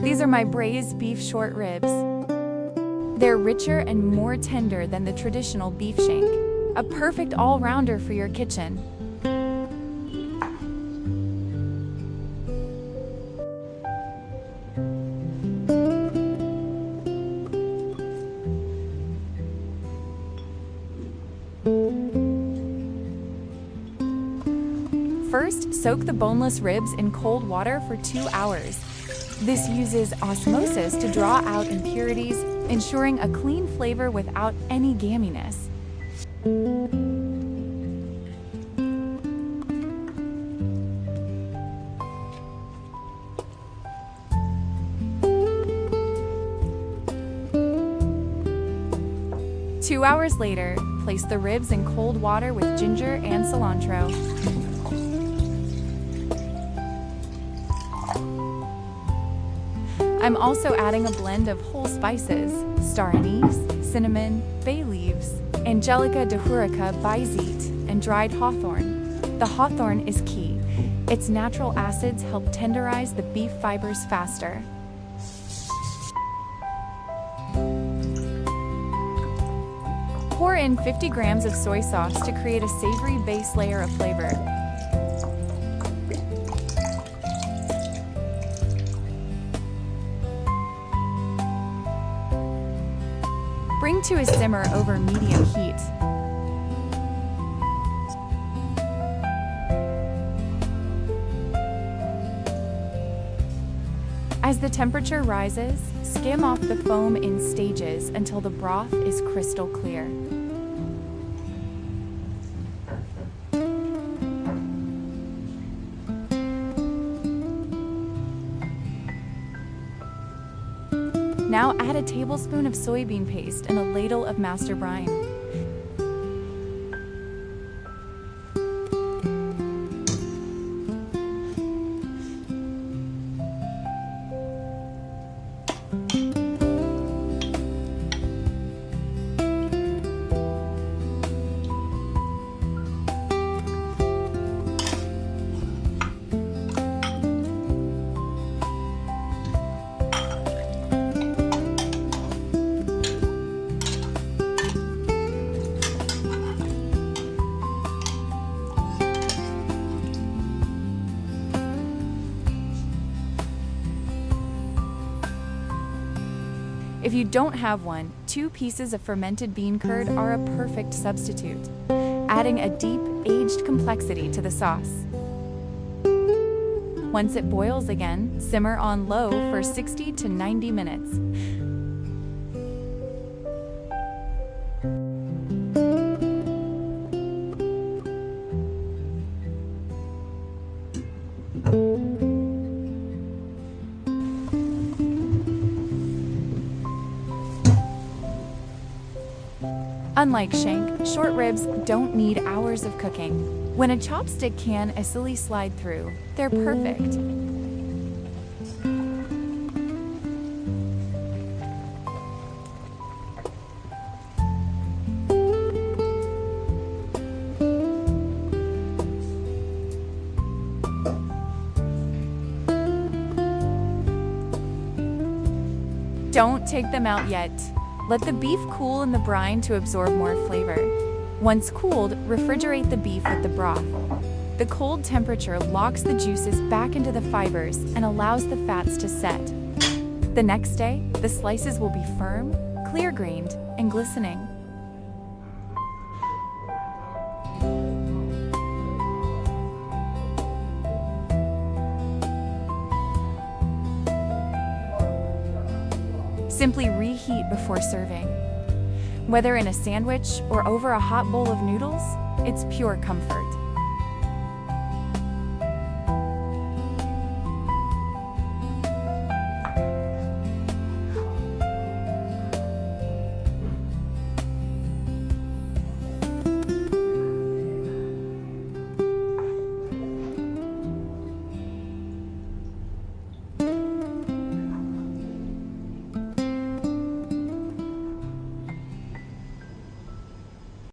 These are my braised beef short ribs. They're richer and more tender than the traditional beef shank, a perfect all-rounder for your kitchen. First, soak the boneless ribs in cold water for 2 hours. This uses osmosis to draw out impurities, ensuring a clean flavor without any gamminess. Two hours later, place the ribs in cold water with ginger and cilantro. I'm also adding a blend of whole spices, star anise, cinnamon, bay leaves, Angelica Root, and dried hawthorn. The hawthorn is key. Its natural acids help tenderize the beef fibers faster. Pour in 50 grams of soy sauce to create a savory base layer of flavor. Bring to a simmer over medium heat. As the temperature rises, skim off the foam in stages until the broth is crystal clear. Now add a tablespoon of soybean paste and a ladle of master brine. If you don't have one, 2 pieces of fermented bean curd are a perfect substitute, adding a deep, aged complexity to the sauce. Once it boils again, simmer on low for 60 to 90 minutes. Unlike shank, short ribs don't need hours of cooking. When a chopstick can easily slide through, they're perfect. Don't take them out yet. Let the beef cool in the brine to absorb more flavor. Once cooled, refrigerate the beef with the broth. The cold temperature locks the juices back into the fibers and allows the fats to set. The next day, the slices will be firm, clear-grained, and glistening. Simply reheat before serving. Whether in a sandwich or over a hot bowl of noodles, it's pure comfort.